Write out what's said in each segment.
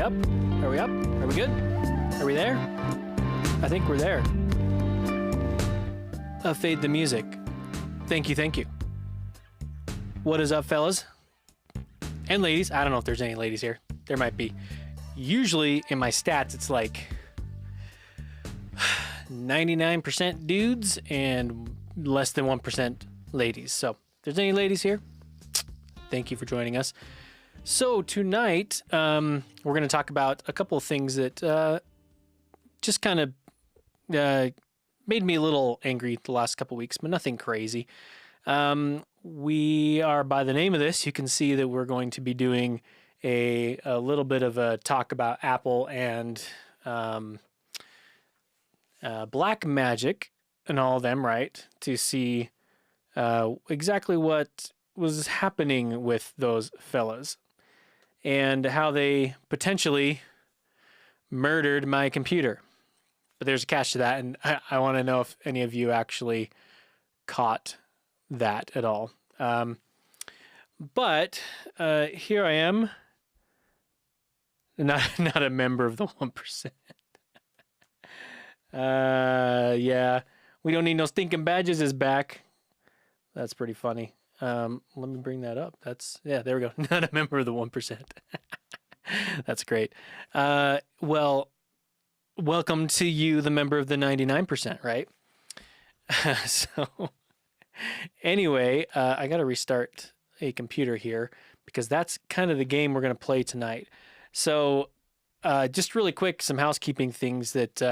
we up? Are we up? Are we good? Are we there? I think we're there. Fade the music. Thank you, thank you. What is up, fellas? And ladies. I don't know if there's any ladies here. There might be. Usually in my stats, it's like 99% dudes and less than 1% ladies. So if there's any ladies here, thank you for joining us. So tonight, we're going to talk about a couple of things that just kind of made me a little angry the last couple of weeks, but nothing crazy. We are, by the name of this, you can see that we're going to be doing a little bit of a talk about Apple and Black Magic and all of them, right? To see exactly what was happening with those fellas and how they potentially murdered my computer. But there's a catch to that, and I want to know if any of you actually caught that at all. But here I am, not a member of the 1%. Yeah, we don't need no stinking badges is back. That's pretty funny. Let me bring that up. Yeah, there we go. Not a member of the 1%. That's great. Well, welcome to you, the member of the 99%, right? So anyway, I got to restart a computer here because that's kind of the game we're going to play tonight. So just really quick, some housekeeping things that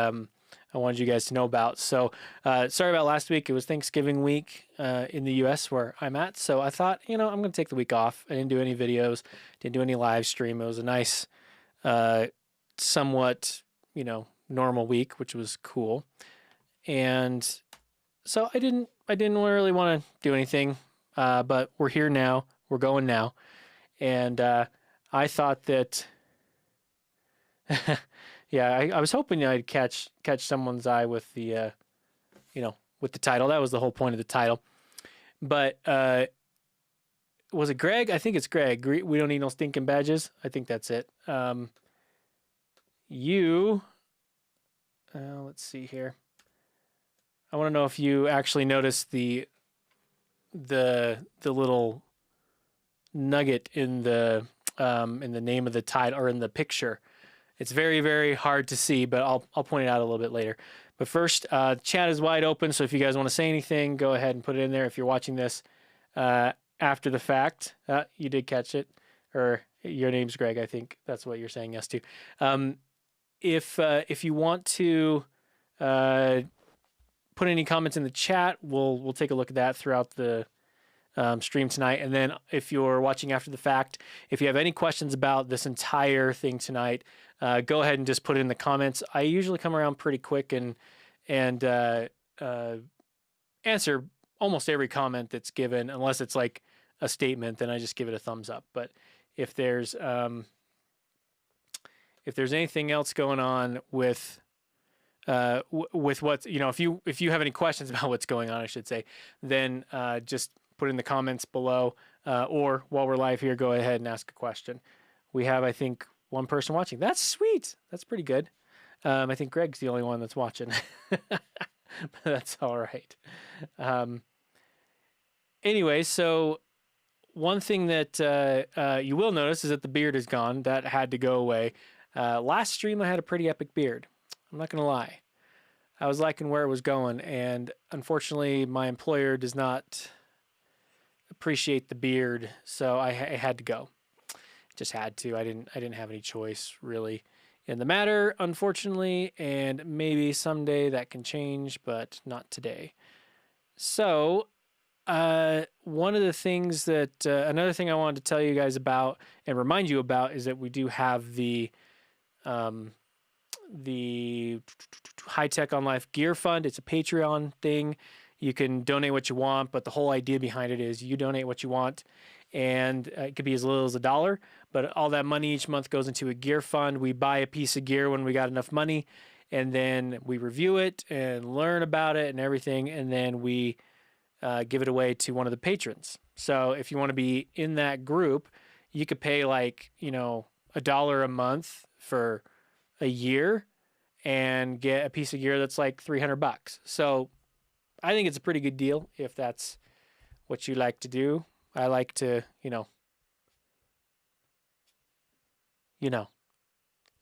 I wanted you guys to know about. So sorry about last week. It was Thanksgiving week in the U.S. where I'm at. So I thought, I'm going to take the week off. I didn't do any videos, didn't do any live stream. It was a nice, somewhat, normal week, which was cool. And so I didn't really want to do anything, but we're here now. We're going now. And I thought that... Yeah, I was hoping I'd catch someone's eye with the, with the title. That was the whole point of the title. But was it Greg? I think it's Greg. We don't need no stinking badges. I think that's it. Let's see here. I want to know if you actually noticed the little nugget in the name of the title or in the picture. It's very, very hard to see, but I'll point it out a little bit later. But first, chat is wide open, so if you guys want to say anything, go ahead and put it in there. If you're watching this after the fact, you did catch it, or your name's Greg, I think that's what you're saying yes to. If you want to put any comments in the chat, we'll take a look at that throughout the stream tonight. And then if you're watching after the fact, if you have any questions about this entire thing tonight, go ahead and just put it in the comments. I usually come around pretty quick and answer almost every comment that's given, unless it's like a statement, then I just give it a thumbs up. But if there's anything else going on with what's, if you have any questions about what's going on, I should say, then just put it in the comments below, or while we're live here, go ahead and ask a question. We have, I think, one person watching. That's sweet. That's pretty good. I think Greg's the only one that's watching. That's all right. Anyway, so one thing that you will notice is that the beard is gone. That had to go away. Last stream, I had a pretty epic beard. I'm not going to lie. I was liking where it was going, and unfortunately, my employer does not appreciate the beard, so I had to go. Just had to. I didn't have any choice really in the matter, unfortunately, and maybe someday that can change, but not today. So one of the things that another thing I wanted to tell you guys about and remind you about is that we do have the High Tech on Life Gear Fund. It's a Patreon thing. You can donate what you want, but the whole idea behind it is you donate what you want, and it could be as little as $1, but all that money each month goes into a gear fund. We buy a piece of gear when we got enough money, and then we review it and learn about it and everything, and then we give it away to one of the patrons. So if you want to be in that group, you could pay $1 a month for a year and get a piece of gear that's like $300. So I think it's a pretty good deal if that's what you like to do. I like to,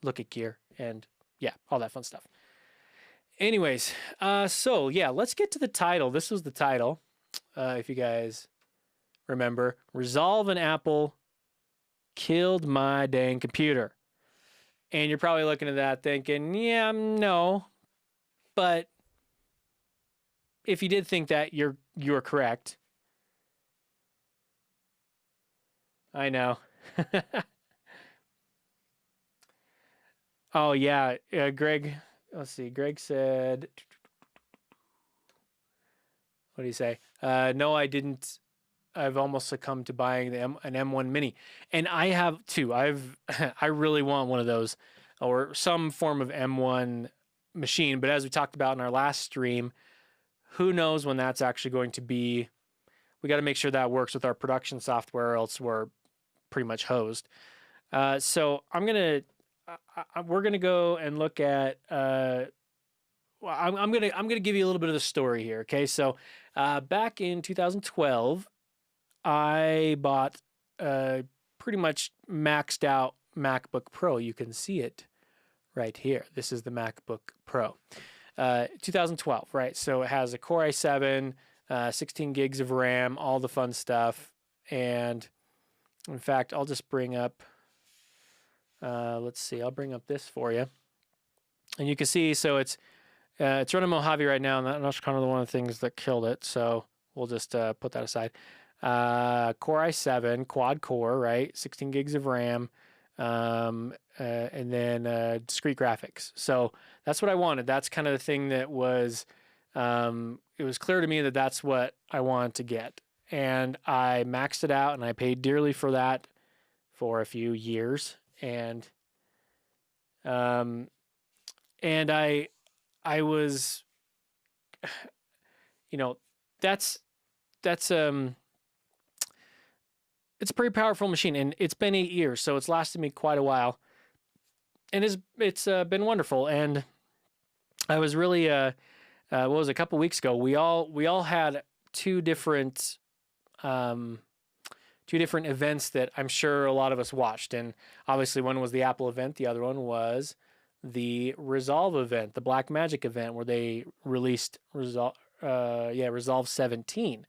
look at gear and yeah, all that fun stuff. Anyways, so yeah, let's get to the title. This was the title, if you guys remember. Resolve and Apple killed my dang computer. And you're probably looking at that thinking, yeah, no. But if you did think that, you're correct. I know. Oh, yeah. Greg, let's see. Greg said, what did he say? No, I didn't. I've almost succumbed to buying an M1 Mini. And I have too. I really want one of those or some form of M1 machine. But as we talked about in our last stream, who knows when that's actually going to be. We got to make sure that works with our production software or else we're pretty much hosed. So we're gonna go and look at. I'm gonna give you a little bit of the story here. Okay, so back in 2012, I bought a pretty much maxed out MacBook Pro. You can see it right here. This is the MacBook Pro, 2012, right? So it has a Core i7, 16 gigs of RAM, all the fun stuff, and in fact, I'll just bring up, let's see, I'll bring up this for you. And you can see, so it's running Mojave right now, and that's kind of one of the things that killed it. So we'll just put that aside. Core i7, quad core, right? 16 gigs of RAM, and then discrete graphics. So that's what I wanted. That's kind of the thing that was, it was clear to me that that's what I wanted to get. And I maxed it out, and I paid dearly for that for a few years. And I was, that's it's a pretty powerful machine, and it's been 8 years, so it's lasted me quite a while, and it's been wonderful. And I was really, what was it, a couple weeks ago? We all had two different events that I'm sure a lot of us watched, and obviously one was the Apple event, the other one was the Resolve event, the Black Magic event, where they released Resolve 17,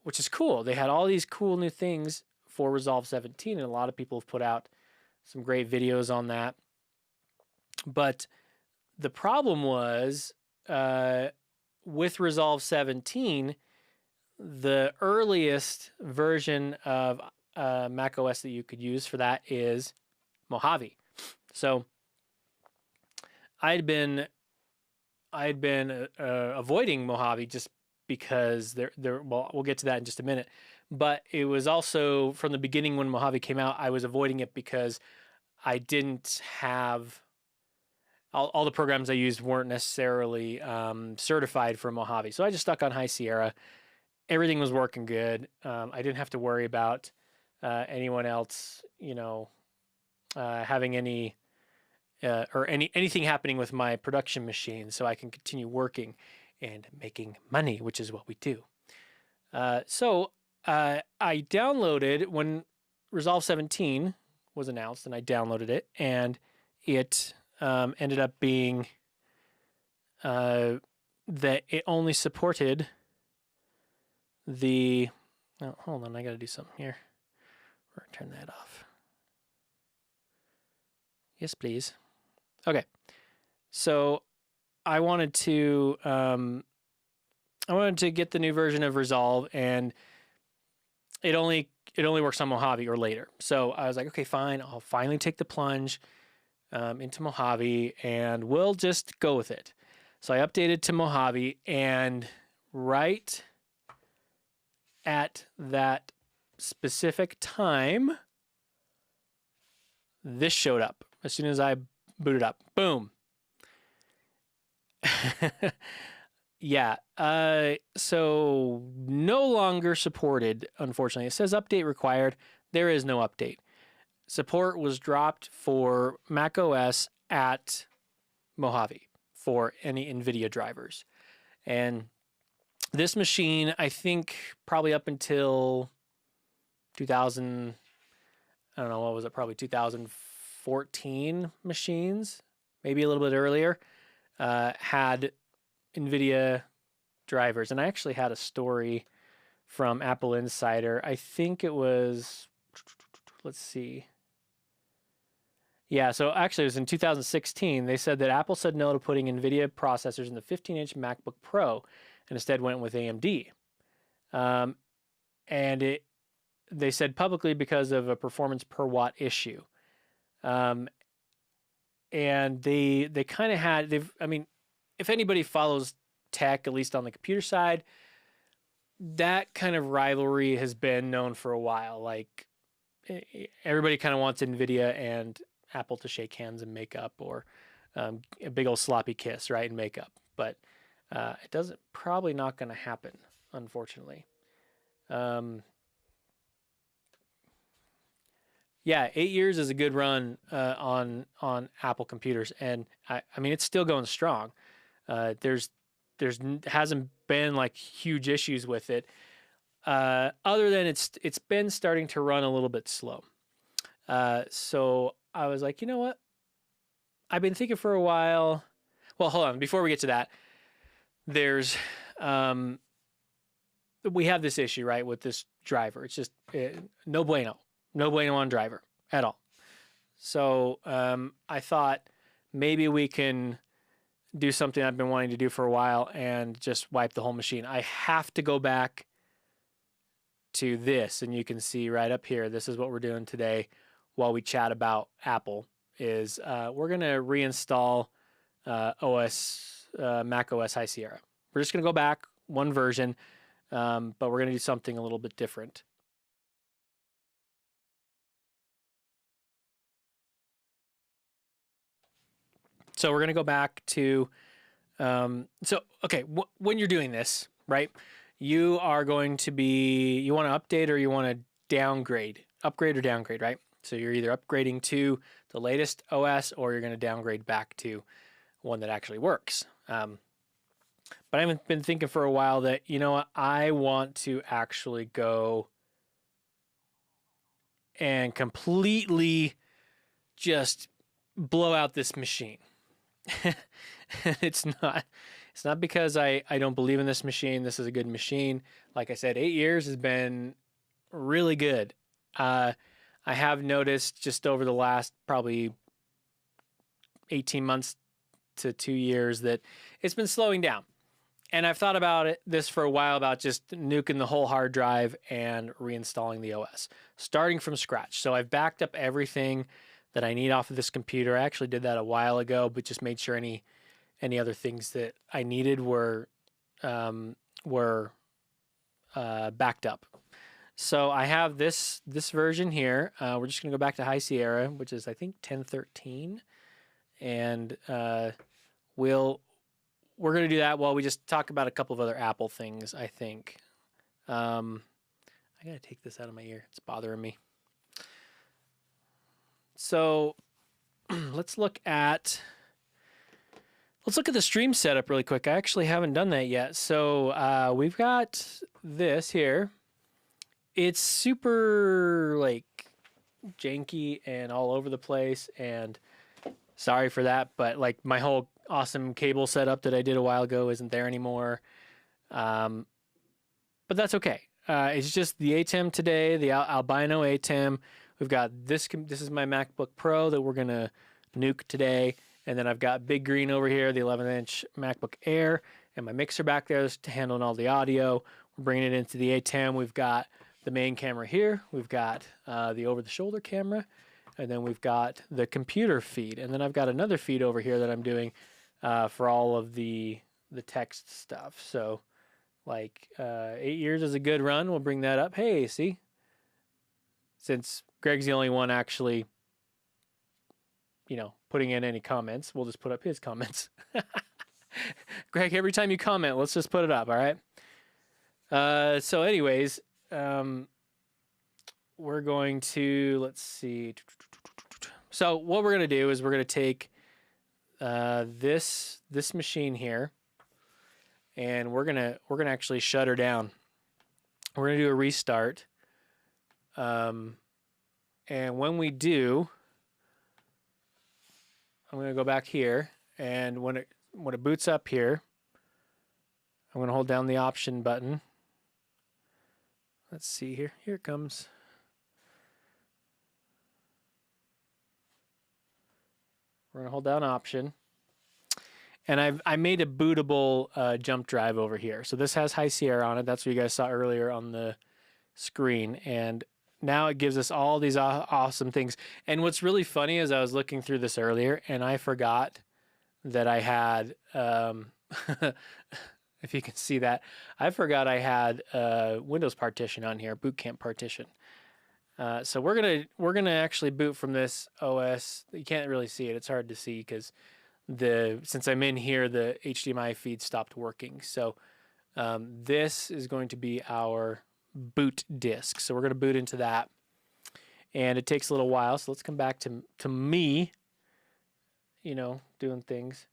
which is cool. They had all these cool new things for Resolve 17, and a lot of people have put out some great videos on that. But the problem was with Resolve 17, the earliest version of Mac OS that you could use for that is Mojave. So I'd been avoiding Mojave just because well, we'll get to that in just a minute. But it was also from the beginning when Mojave came out, I was avoiding it because I didn't have all the programs I used weren't necessarily certified for Mojave. So I just stuck on High Sierra. Everything was working good. I didn't have to worry about anyone else, having any anything happening with my production machine, so I can continue working and making money, which is what we do. So I downloaded when Resolve 17 was announced, and I downloaded it, and it ended up being that it only supported the. Oh, hold on, I got to do something here. We're gonna turn that off. Yes, please. Okay, so I wanted to get the new version of Resolve, and it only works on Mojave or later. So I was like, okay, fine. I'll finally take the plunge into Mojave, and we'll just go with it. So I updated to Mojave, and right at that specific time, this showed up. As soon as I booted up, boom. Yeah. So no longer supported, unfortunately. It says update required. There is no update. support was dropped for Mac OS at Mojave for any NVIDIA drivers. And this machine, I think probably up until 2000, I don't know, what was it? Probably 2014 machines, maybe a little bit earlier, had NVIDIA drivers. And I actually had a story from Apple Insider. I think it was, let's see. Yeah, so actually it was in 2016. They said that Apple said no to putting NVIDIA processors in the 15-inch MacBook Pro and instead went with AMD. And they said publicly because of a performance per watt issue. And they kind of had, I mean, if anybody follows tech, at least on the computer side, that kind of rivalry has been known for a while. Like, everybody kind of wants NVIDIA and Apple to shake hands and make up, or a big old sloppy kiss, right, and make up. But it doesn't, probably not going to happen, unfortunately. Yeah, 8 years is a good run on Apple computers, and I mean, it's still going strong. There's hasn't been like huge issues with it, other than it's been starting to run a little bit slow. So I was like, you know what? I've been thinking for a while. Well, hold on. Before we get to that, there's we have this issue, right, with this driver. It's just no bueno on driver at all. So I thought maybe we can do something I've been wanting to do for a while and just wipe the whole machine. I have to go back to this, and you can see right up here, this is what we're doing today while we chat about Apple, is we're going to reinstall Mac OS High Sierra. We're just going to go back one version, but we're going to do something a little bit different. So we're going to go back to, okay, when you're doing this, right, you are going to be, you want to update or you want to downgrade, upgrade or downgrade, right? So you're either upgrading to the latest OS or you're going to downgrade back to one that actually works. But I've been thinking for a while that, you know what, I want to actually go and completely just blow out this machine. It's not because I don't believe in this machine. This is a good machine. Like I said, 8 years has been really good. I have noticed just over the last probably 18 months to 2 years that it's been slowing down. And I've thought about this for a while, about just nuking the whole hard drive and reinstalling the OS, starting from scratch. So I've backed up everything that I need off of this computer. I actually did that a while ago, but just made sure any other things that I needed were backed up. So I have this version here. We're just gonna go back to High Sierra, which is I think 10.13, and we're gonna do that while we just talk about a couple of other Apple things. I think I gotta take this out of my ear. It's bothering me. So let's look at the stream setup really quick. I actually haven't done that yet. So we've got this here. It's super like janky and all over the place, and sorry for that, but like my whole awesome cable setup that I did a while ago isn't there anymore. But that's okay. It's just the ATEM today, the albino ATEM. We've got this is my MacBook Pro that we're gonna nuke today. And then I've got Big Green over here, the 11-inch MacBook Air, and my mixer back there to handle all the audio. We're bringing it into the ATEM. We've got the main camera here. We've got the over-the-shoulder camera, and then we've got the computer feed. And then I've got another feed over here that I'm doing for all of the text stuff. So like 8 years is a good run. We'll bring that up. Hey, see? Since Greg's the only one actually, you know, putting in any comments, we'll just put up his comments. Greg, every time you comment, let's just put it up, all right? So anyways, we're going to, let's see. So what we're going to do is we're going to take this machine here, and we're gonna actually shut her down. We're gonna do a restart, and when we do, I'm gonna go back here, and when it boots up here, I'm gonna hold down the option button. Let's see here. Here it comes. We're gonna hold down option. And I made a bootable jump drive over here. So this has High Sierra on it. That's what you guys saw earlier on the screen. And now it gives us all these awesome things. And what's really funny is I was looking through this earlier, and I forgot that I had, if you can see that, I forgot I had Windows partition on here, Boot Camp partition. So we're gonna actually boot from this OS. You can't really see it. It's hard to see because since I'm in here, the HDMI feed stopped working. So this is going to be our boot disk. So we're going to boot into that, and it takes a little while. So let's come back to me, doing things.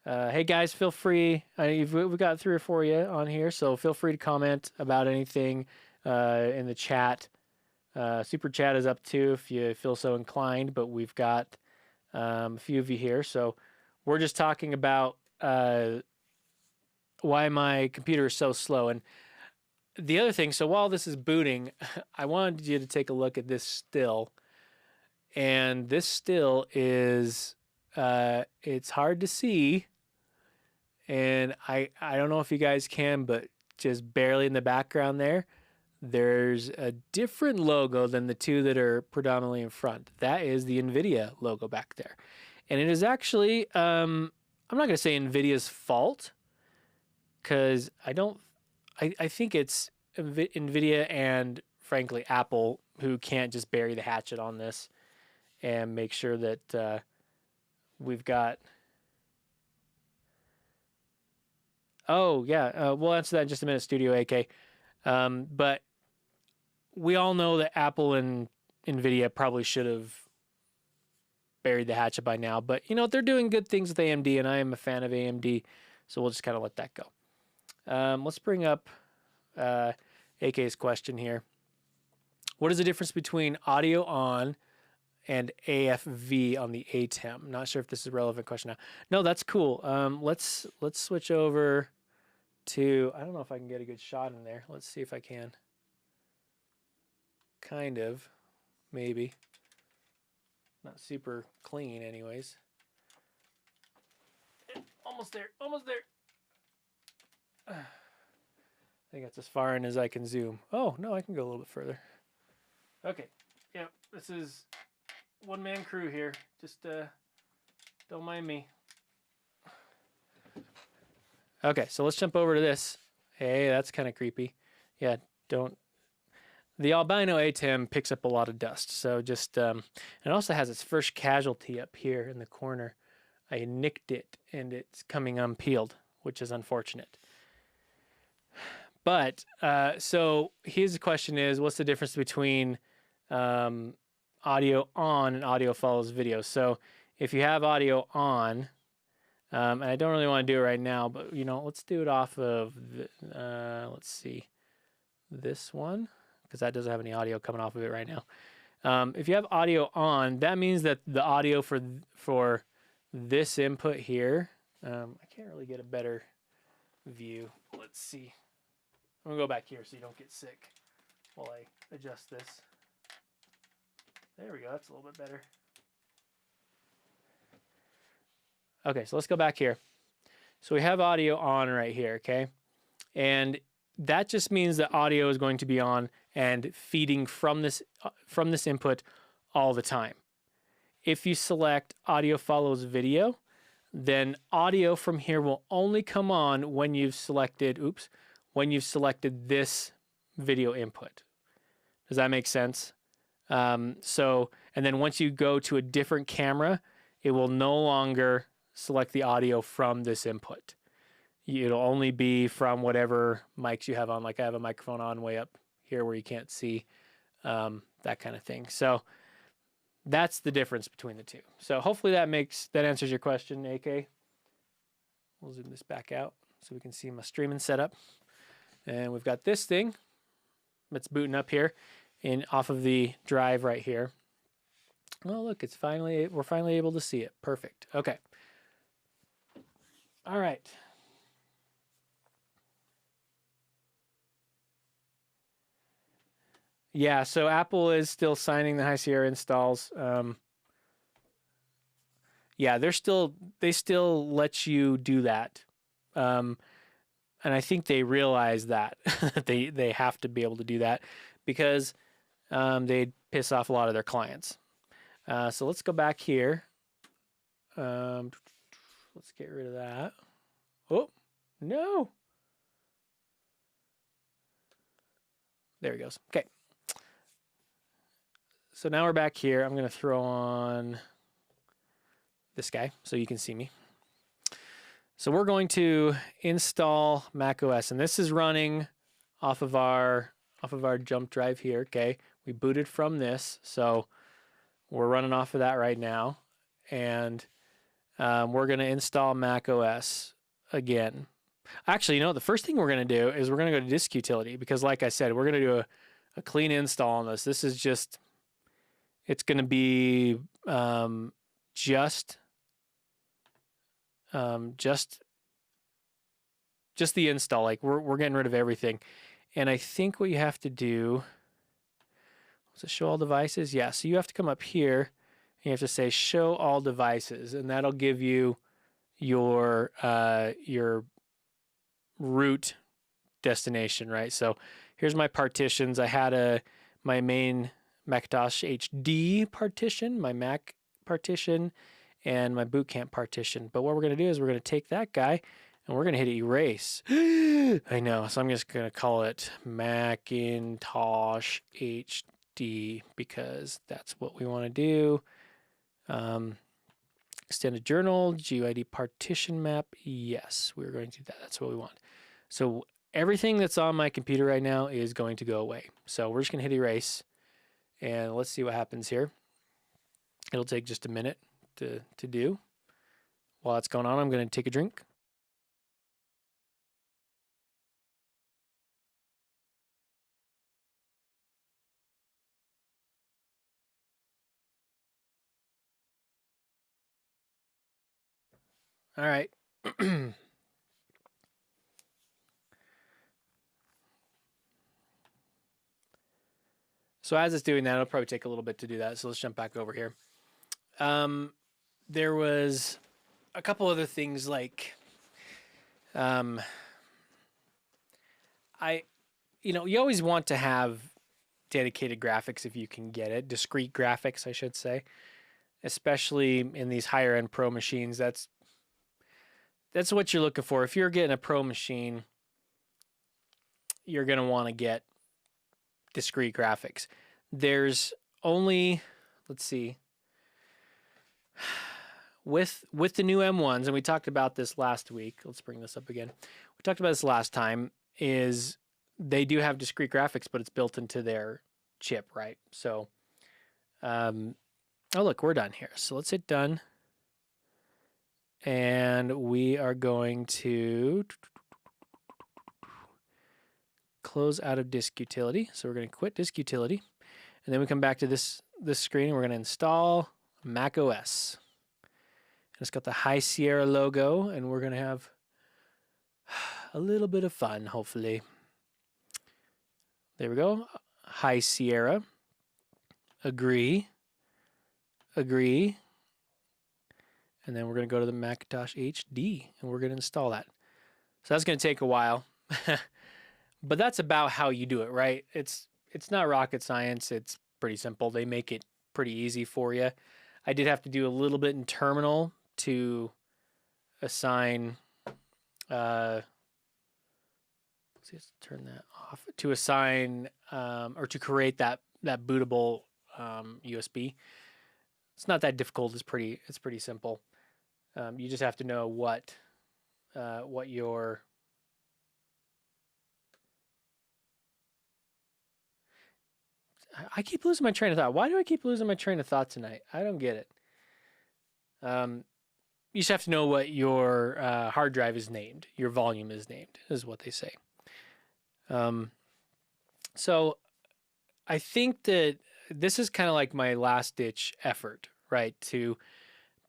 Hey guys, feel free. We've got 3 or 4 of you on here, so feel free to comment about anything in the chat. Super chat is up too if you feel so inclined, but we've got a few of you here. So we're just talking about why my computer is so slow. And the other thing, so while this is booting, I wanted you to take a look at this still. And this still is, it's hard to see. And I don't know if you guys can, but just barely in the background there's a different logo than the 2 that are predominantly in front. That is the NVIDIA logo back there. And it is actually, I'm not going to say NVIDIA's fault, because I think it's NVIDIA and, frankly, Apple who can't just bury the hatchet on this and make sure that we've got... Oh, yeah, we'll answer that in just a minute, Studio AK. But we all know that Apple and NVIDIA probably should have buried the hatchet by now, but they're doing good things with AMD, and I am a fan of AMD, so we'll just kind of let that go. Let's bring up AK's question here. What is the difference between audio on and AFV on the ATEM? Not sure if this is a relevant question now. No, that's cool. Let's switch over to, I don't know if I can get a good shot in there. Let's see if I can. Kind of, maybe. Not super clean anyways. Almost there, almost there. I think that's as far in as I can zoom. Oh, no, I can go a little bit further. Okay, yeah, this is one-man crew here. Just don't mind me. Okay, so let's jump over to this. Hey, that's kind of creepy. Yeah, don't. The albino ATEM picks up a lot of dust, so just, it also has its first casualty up here in the corner. I nicked it, and it's coming unpeeled, which is unfortunate. But, so here's the question is, what's the difference between audio on and audio follows video? So if you have audio on, and I don't really want to do it right now, but, let's do it off of, let's see, this one, because that doesn't have any audio coming off of it right now. If you have audio on, that means that the audio for this input here, I can't really get a better view. Let's see. I'm going to go back here so you don't get sick while I adjust this. There we go. That's a little bit better. Okay, so let's go back here. So we have audio on right here, okay? And that just means that audio is going to be on and feeding from this input all the time. If you select audio follows video, then audio from here will only come on when you've selected, this video input. Does that make sense? And then once you go to a different camera, it will no longer select the audio from this input. It'll only be from whatever mics you have on. Like I have a microphone on way up here where you can't see. that kind of thing. So that's the difference between the two. So hopefully that answers your question, AK. We'll zoom this back out so we can see my streaming setup. And we've got this thing that's booting up here off of the drive right here. Oh, look, we're finally able to see it. Perfect. Okay. All right. Yeah, so Apple is still signing the High Sierra installs. Yeah, they still let you do that. And I think they realize that they have to be able to do that because they piss off a lot of their clients. So let's go back here. Let's get rid of that. Oh, no. There he goes. Okay. So now we're back here. I'm going to throw on this guy so you can see me. So we're going to install macOS, and this is running off of our jump drive here. Okay, we booted from this, so we're running off of that right now, and we're going to install macOS again. Actually, the first thing we're going to do is we're going to go to Disk Utility because, like I said, we're going to do a clean install on this. This is just, it's going to be just the install. Like we're getting rid of everything, and I think what you have to do is it show all devices. Yeah, so you have to come up here and you have to say show all devices, and that'll give you your root destination, right? So here's my partitions. I had my main Macintosh HD partition, my Mac partition, and my boot camp partition. But what we're going to do is we're going to take that guy and we're going to hit erase. I know, so I'm just going to call it Macintosh HD because that's what we want to do. Extended journal, GUID partition map. Yes, we're going to do that. That's what we want. So everything that's on my computer right now is going to go away. So we're just going to hit erase and let's see what happens here. It'll take just a minute to do. While that's going on, I'm going to take a drink. All right. So as it's doing that, it'll probably take a little bit to do that. So let's jump back over here. There was a couple other things like, you always want to have dedicated graphics if you can get it, discrete graphics, I should say, especially in these higher end pro machines. That's what you're looking for. If you're getting a pro machine, you're going to want to get discrete graphics. There's only, let's see, with the new M1s, and we talked about this last week. Let's bring this up again. We talked about this last time, is they do have discrete graphics, but it's built into their chip, right? So, oh, look, we're done here. So let's hit done. And we are going to close out of Disk Utility. So we're going to quit Disk Utility. And then we come back to this screen and we're going to install macOS. And it's got the High Sierra logo, and we're going to have a little bit of fun, hopefully. There we go. High Sierra. Agree. Agree. And then we're going to go to the Macintosh HD, and we're going to install that. So that's going to take a while. But that's about how you do it, right? It's not rocket science. It's pretty simple. They make it pretty easy for you. I did have to do a little bit in Terminal to assign, let's just turn that off, to assign, or to create that bootable USB. It's not that difficult. It's pretty simple. You just have to know what your I keep losing my train of thought. Why do I keep losing my train of thought tonight? I don't get it. You just have to know what your hard drive is named. Your volume is named, is what they say. So I think that this is kind of like my last ditch effort, right? To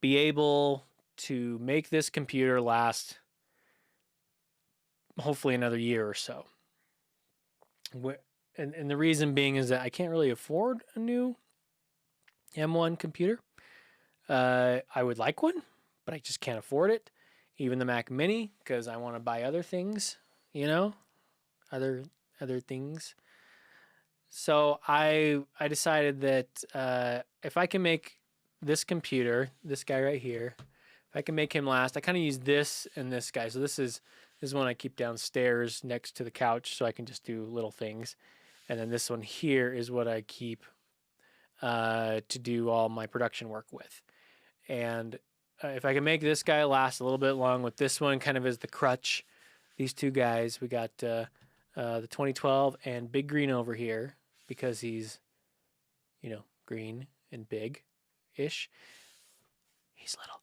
be able to make this computer last hopefully another year or so. And the reason being is that I can't really afford a new M1 computer. I would like one, but I just can't afford it. Even the Mac Mini, because I want to buy other things, other things. So I decided that if I can make this computer, this guy right here, if I can make him last, I kind of use this and this guy. So this is one I keep downstairs next to the couch, so I can just do little things. And then this one here is what I keep to do all my production work with. And if I can make this guy last a little bit long with this one kind of as the crutch, these two guys, we got the 2012 and Big Green over here because he's, green and big-ish. He's little.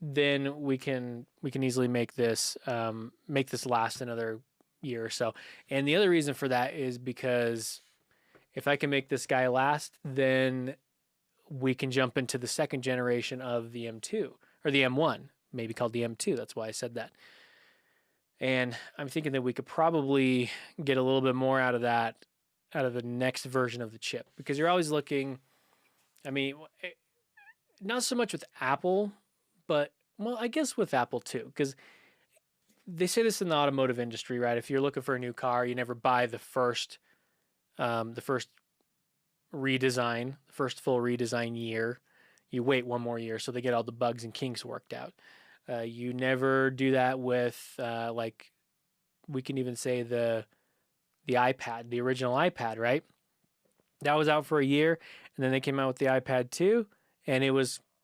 Then we can easily make this last another year or so. And the other reason for that is because if I can make this guy last, then we can jump into the second generation of the M2 or the M1, maybe called the M2. That's why I said that. And I'm thinking that we could probably get a little bit more out of that, out of the next version of the chip, because you're always looking, not so much with Apple, but I guess with Apple too, because they say this in the automotive industry, right? If you're looking for a new car, you never buy the first redesign, the first full redesign year. You wait one more year so they get all the bugs and kinks worked out. You never do that with like we can even say the iPad, the original iPad, right? That was out for a year, and then they came out with the iPad 2, and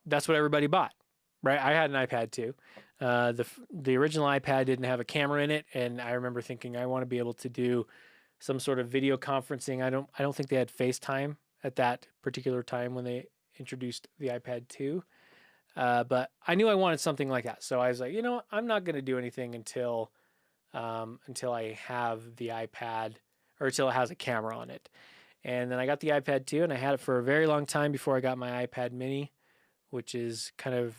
that's what everybody bought, right? I had an iPad 2. The original iPad didn't have a camera in it, and I remember thinking I want to be able to do some sort of video conferencing. I don't think they had FaceTime at that particular time when they introduced the iPad 2. But I knew I wanted something like that. So I was like, I'm not going to do anything until I have the iPad, or until it has a camera on it. And then I got the iPad 2, and I had it for a very long time before I got my iPad mini, which is kind of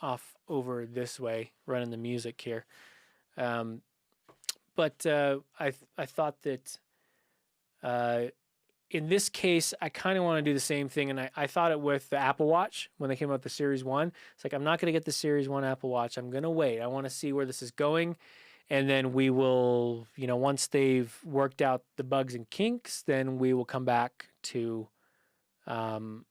off over this way, running the music here. But I thought that in this case, I kind of want to do the same thing. And I thought it with the Apple Watch when they came out with the Series 1. It's like, I'm not going to get the Series 1 Apple Watch. I'm going to wait. I want to see where this is going. And then we will, once they've worked out the bugs and kinks, then we will come back to the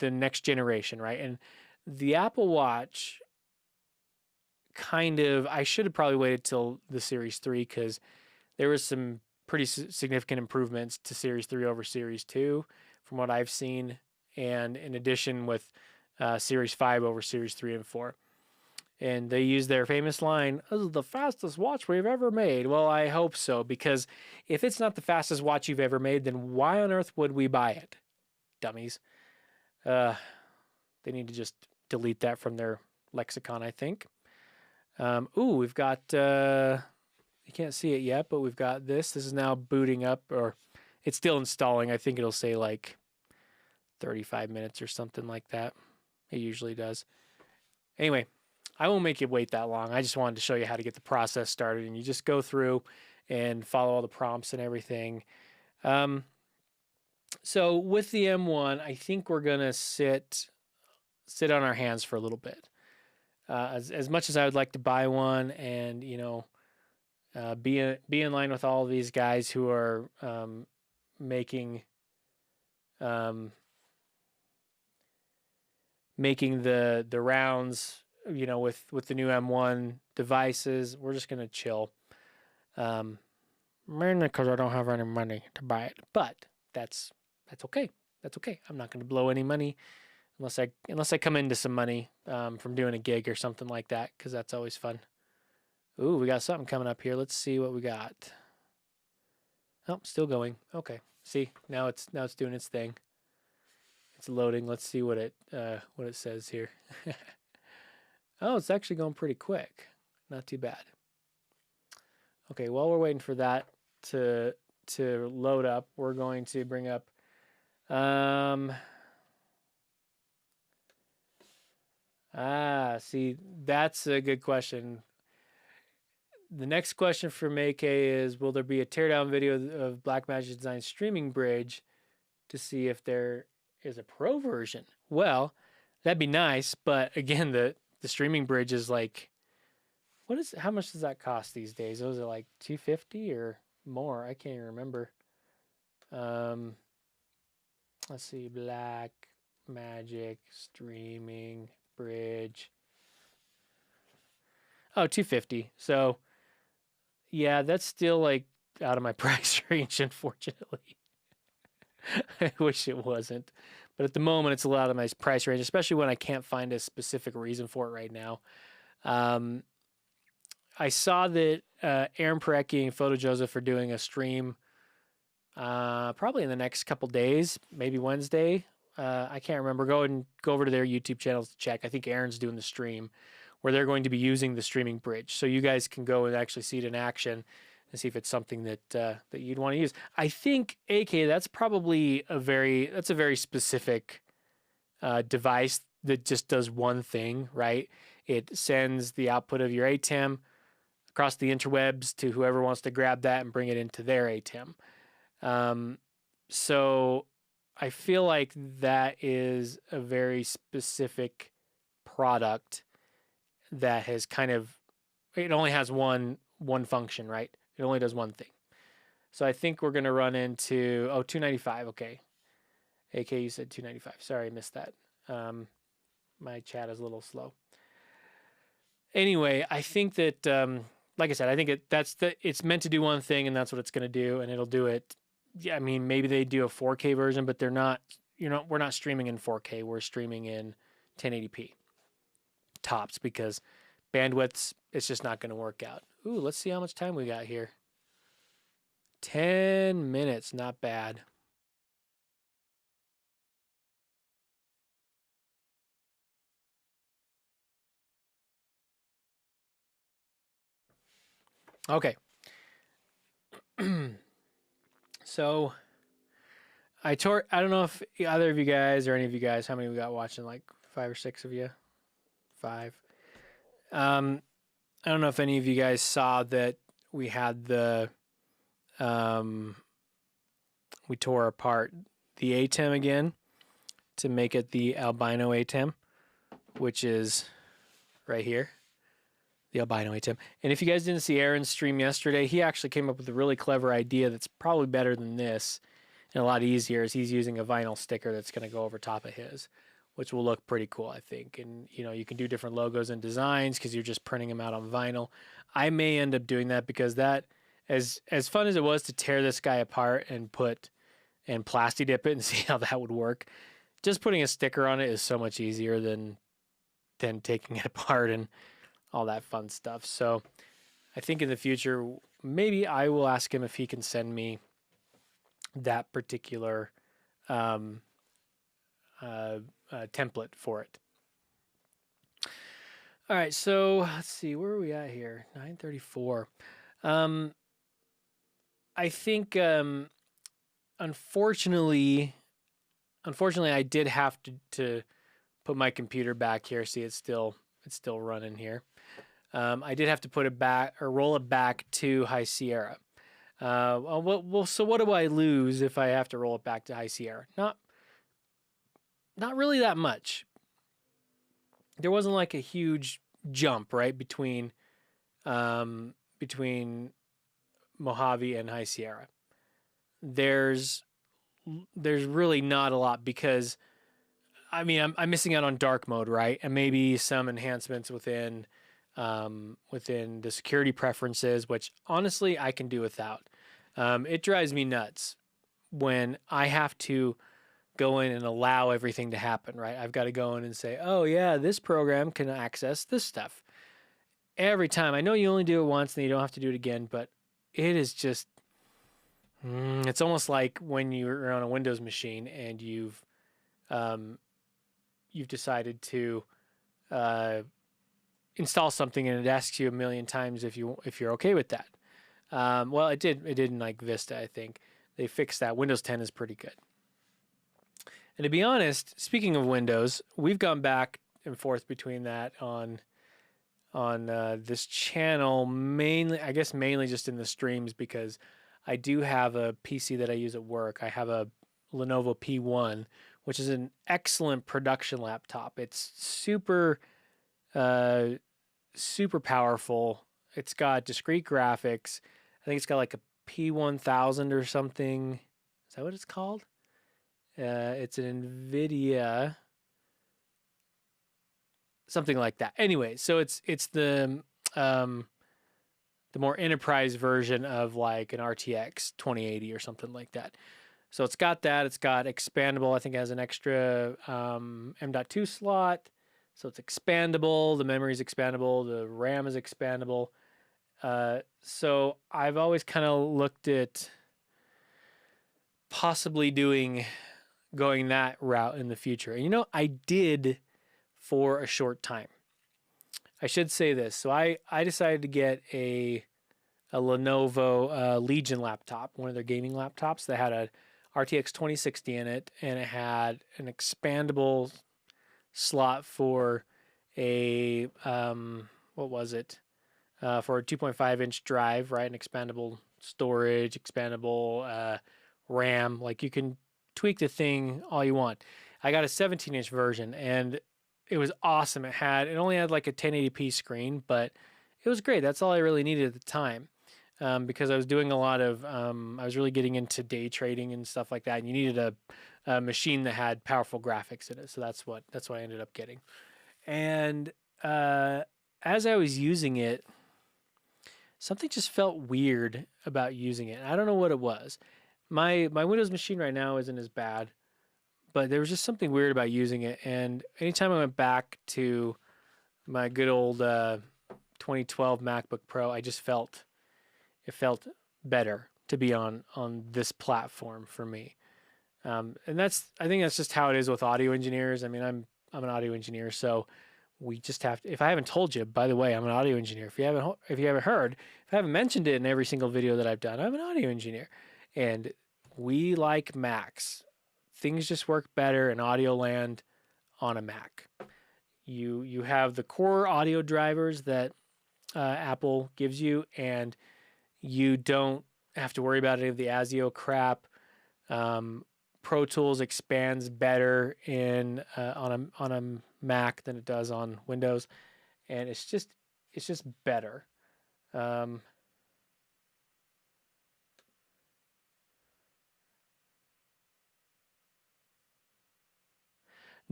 next generation, right? And the Apple Watch I should have probably waited till the Series 3, because there was some pretty significant improvements to Series 3 over Series 2 from what I've seen. And in addition with Series 5 over Series 3 and 4. And they use their famous line, "This is the fastest watch we've ever made." Well, I hope so, because if it's not the fastest watch you've ever made, then why on earth would we buy it? Dummies. They need to just delete that from their lexicon, I think. We've got, you can't see it yet, but we've got this. This is now booting up, or it's still installing. I think it'll say like 35 minutes or something like that. It usually does. Anyway, I won't make you wait that long. I just wanted to show you how to get the process started, and you just go through and follow all the prompts and everything. So with the M1, I think we're gonna sit on our hands for a little bit. As much as I would like to buy one, and be in line with all of these guys who are making the rounds, with the new M1 devices, we're just gonna chill. Mainly because I don't have any money to buy it, but that's okay. That's okay. I'm not gonna blow any money unless I come into some money from doing a gig or something like that, because that's always fun. Ooh, we got something coming up here. Let's see what we got. Oh, still going. Okay. See, now it's doing its thing. It's loading. Let's see what it says here. Oh, it's actually going pretty quick. Not too bad. Okay, while we're waiting for that to load up, we're going to bring up see, that's a good question. The next question from AK is, will there be a teardown video of Blackmagic Design streaming bridge to see if there is a pro version? Well, that'd be nice, but again, the streaming bridge is like, how much does that cost these days? Was it like $250 or more? I can't even remember. Let's see, Blackmagic streaming bridge. Oh, $250. So yeah, that's still like out of my price range, unfortunately. I wish it wasn't. But at the moment, it's a lot of my price range, especially when I can't find a specific reason for it right now. I saw that Aaron Parecki and Photo Joseph are doing a stream probably in the next couple days, maybe Wednesday. I can't remember. Go over to their YouTube channels to check. I think Aaron's doing the stream where they're going to be using the streaming bridge. So you guys can go and actually see it in action and see if it's something that you'd want to use. I think, AK, that's probably a very specific device that just does one thing, right? It sends the output of your ATEM across the interwebs to whoever wants to grab that and bring it into their ATEM. So I feel like that is a very specific product that has it only has one function, right? It only does one thing. So I think we're going to run into, $295. Okay. AK, you said $295. Sorry, I missed that. My chat is a little slow. Anyway, I think that, like I said, I think it's meant to do one thing, and that's what it's going to do, and it'll do it. Yeah, I mean, maybe they do a 4K version, but we're not streaming in 4K. We're streaming in 1080p tops because bandwidths, it's just not going to work out. Ooh, let's see how much time we got here. 10 minutes, not bad. Okay. So I don't know if either of you guys or any of you guys, how many we got watching, like 5 or 6 of you? 5. I don't know if any of you guys saw that we had we tore apart the ATEM again to make it the albino ATEM, which is right here, the albino ATEM. And if you guys didn't see Aaron's stream yesterday, he actually came up with a really clever idea that's probably better than this and a lot easier, is he's using a vinyl sticker that's going to go over top of his, which will look pretty cool, I think. And, you can do different logos and designs because you're just printing them out on vinyl. I may end up doing that because that, as fun as it was to tear this guy apart and plasti dip it and see how that would work, just putting a sticker on it is so much easier than taking it apart and all that fun stuff. So I think in the future, maybe I will ask him if he can send me that particular template for it. All right, so let's see, where are we at here? 9:34. I think unfortunately I did have to put my computer back here. See, it's still running here. I did have to put it back or roll it back to High Sierra. So what do I lose if I have to roll it back to High Sierra? Not really that much. There wasn't like a huge jump, right, between Mojave and High Sierra. There's really not a lot because, I mean, I'm missing out on dark mode, right, and maybe some enhancements within the security preferences, which honestly I can do without. It drives me nuts when I have to go in and allow everything to happen, right? I've got to go in and say, oh yeah, this program can access this stuff. every time. I know you only do it once and you don't have to do it again, but it is just, it's almost like when you're on a Windows machine and you've decided to install something and it asks you a million times if you're okay with that. Well, it didn't like Vista. I think they fixed that. Windows 10 is pretty good. And to be honest, speaking of Windows, we've gone back and forth between that on this channel, mainly just in the streams, because I do have a PC that I use at work. I have a Lenovo P1, which is an excellent production laptop. It's super powerful. It's got discrete graphics. I think it's got like a P1000 or something. Is that what it's called? It's an NVIDIA, something like that. Anyway, so it's the more enterprise version of like an RTX 2080 or something like that. So it's got that. It's got expandable. I think it has an extra M.2 slot. So it's expandable. The memory is expandable. The RAM is expandable. So I've always kind of looked at possibly going that route in the future. And I did for a short time. I should say this. So I decided to get a Lenovo Legion laptop, one of their gaming laptops that had a RTX 2060 in it, and it had an expandable slot for a what was it? For a 2.5-inch drive, right? An expandable storage, expandable RAM. Like you can tweak the thing all you want. I got a 17-inch version, and it was awesome. It only had like a 1080p screen, but it was great. That's all I really needed at the time. Because I was doing a lot of, I was really getting into day trading and stuff like that. And you needed a machine that had powerful graphics in it. So that's what I ended up getting. And as I was using it, something just felt weird about using it. I don't know what it was. My Windows machine right now isn't as bad, but there was just something weird about using it. And anytime I went back to my good old 2012 MacBook Pro, it felt better to be on this platform for me. And I think that's just how it is with audio engineers. I mean, I'm an audio engineer, so we just have to, if I haven't told you, by the way, I'm an audio engineer. If you haven't heard, if I haven't mentioned it in every single video that I've done, I'm an audio engineer. And we like Macs. Things just work better in audio land on a Mac. You have the core audio drivers that Apple gives you, and you don't have to worry about any of the ASIO crap. Pro Tools expands better on a Mac than it does on Windows, and it's just better.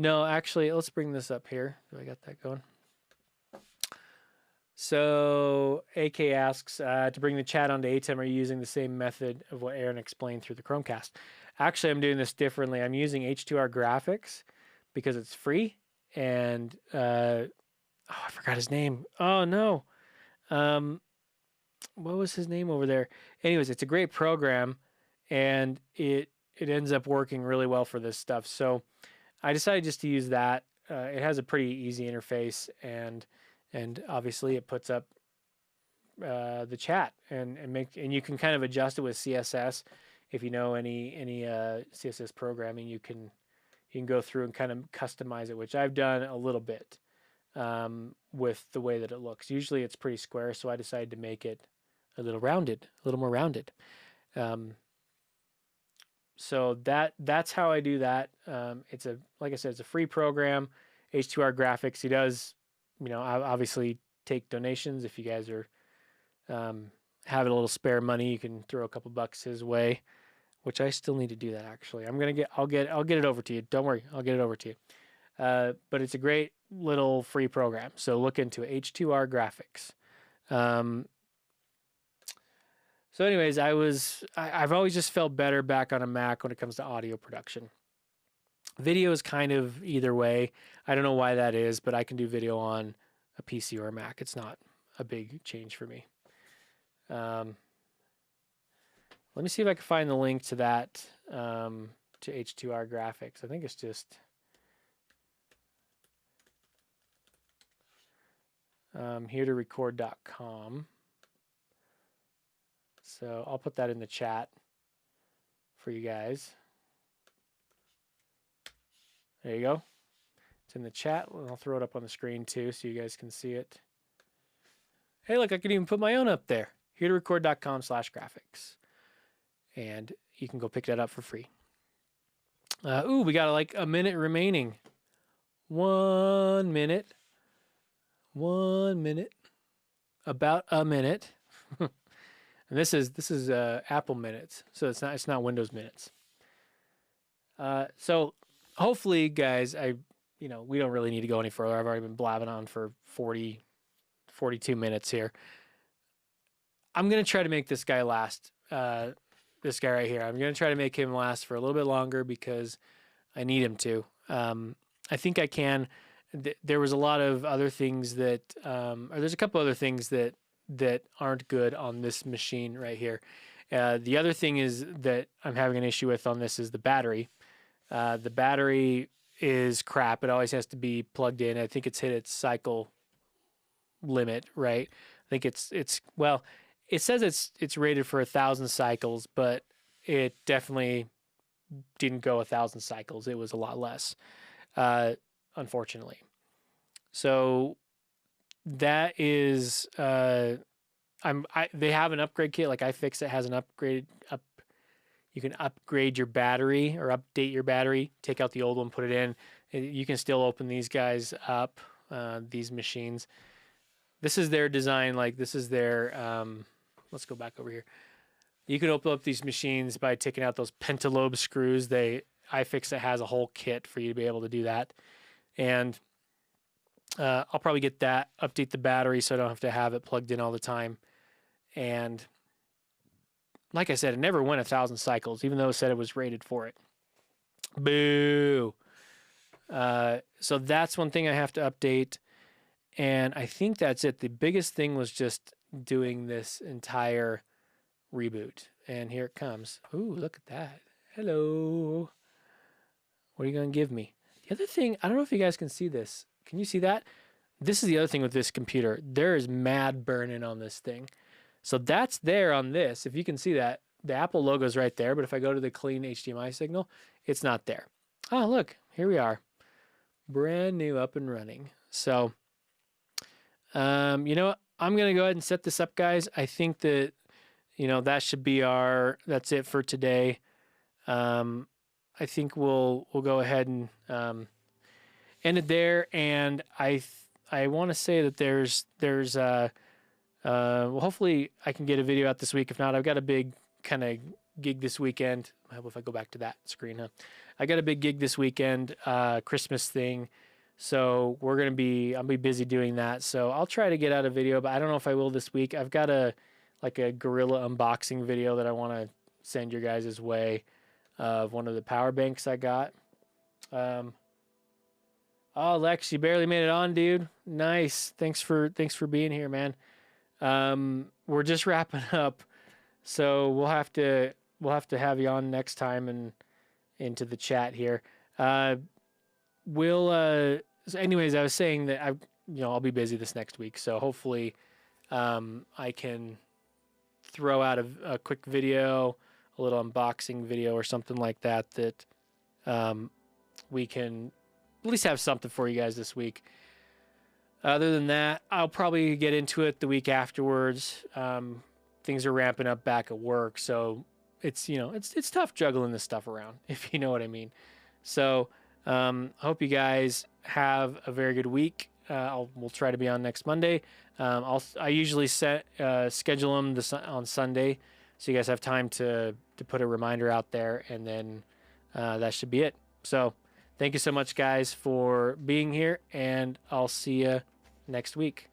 No, actually, let's bring this up here. Do I got that going? So AK asks, to bring the chat onto ATEM, are you using the same method of what Aaron explained through the Chromecast? Actually, I'm doing this differently. I'm using H2R graphics because it's free. And, I forgot his name. Oh, no. What was his name over there? Anyways, it's a great program, and it ends up working really well for this stuff. So I decided just to use that. It has a pretty easy interface, and obviously it puts up the chat, and you can kind of adjust it with CSS. If you know any CSS programming, you can go through and kind of customize it, which I've done a little bit with the way that it looks. Usually it's pretty square, so I decided to make it a little more rounded. So that's how I do that. Like I said, it's a free program. H2R Graphics. He does, obviously take donations. If you guys are have a little spare money, you can throw a couple bucks his way, which I still need to do that actually. I'll get it over to you. Don't worry, I'll get it over to you. But it's a great little free program. So look into it. H2R Graphics. So anyways, I've always just felt better back on a Mac when it comes to audio production. Video is kind of either way. I don't know why that is, but I can do video on a PC or a Mac. It's not a big change for me. Let me see if I can find the link to that, to H2R graphics. I think it's just here to record.com. So I'll put that in the chat for you guys. There you go. It's in the chat. I'll throw it up on the screen too so you guys can see it. Hey, look, I can even put my own up there. Here to record.com/graphics. And you can go pick that up for free. Ooh, we got like a minute remaining. 1 minute. 1 minute. About a minute. And this is Apple minutes, so it's not Windows minutes. So hopefully, guys, we don't really need to go any further. I've already been blabbing on for 42 minutes here. I'm gonna try to make this guy last. This guy right here. I'm gonna try to make him last for a little bit longer because I need him to. I think I can. There was a lot of other things that, or there's a couple other things that aren't good on this machine right here. The other thing is that I'm having an issue with on this is the battery. The battery is crap. It always has to be plugged in. I think it's hit its cycle limit, right? I think it's well, it says it's rated for 1,000 cycles, but it definitely didn't go 1,000 cycles. It was a lot less, unfortunately. So that is they have an upgrade kit, like iFixit has an upgrade up. You can upgrade your battery or update your battery, take out the old one, put it in. You can still open these guys up, these machines. This is their design, like this is their let's go back over here. You can open up these machines by taking out those pentalobe screws. iFixit has a whole kit for you to be able to do that. And I'll probably get that, update the battery so I don't have to have it plugged in all the time. And like I said, it never went 1,000 cycles, even though it said it was rated for it. Boo. So that's one thing I have to update. And I think that's it. The biggest thing was just doing this entire reboot. And here it comes. Ooh, look at that. Hello. What are you going to give me? The other thing, I don't know if you guys can see this. Can you see that? This is the other thing with this computer. There is mad burn-in on this thing. So that's there on this. If you can see that, the Apple logo is right there. But if I go to the clean HDMI signal, it's not there. Oh, look, here we are. Brand new, up and running. So, you know what? I'm going to go ahead and set this up, guys. I think that, that should be that's it for today. I think we'll go ahead and end it there. And I want to say that there's well, hopefully I can get a video out this week. If not, I've got a big kind of gig this weekend. How about if I go back to that screen, huh? I got a big gig this weekend, Christmas thing. So I'll be busy doing that. So I'll try to get out a video, but I don't know if I will this week. I've got a gorilla unboxing video that I want to send your guys' way of one of the power banks I got. Oh, Lex, you barely made it on, dude. Nice. Thanks for being here, man. We're just wrapping up, so we'll have to have you on next time and into the chat here. So anyways, I was saying that I'll be busy this next week, so hopefully, I can throw out a quick video, a little unboxing video or something like that, we can at least have something for you guys this week. Other than that, I'll probably get into it the week afterwards. Things are ramping up back at work, so it's tough juggling this stuff around, if you know what I mean. So hope you guys have a very good week. We'll try to be on next Monday. I usually schedule them on Sunday, so you guys have time to put a reminder out there, and then that should be it. So thank you so much, guys, for being here, and I'll see you next week.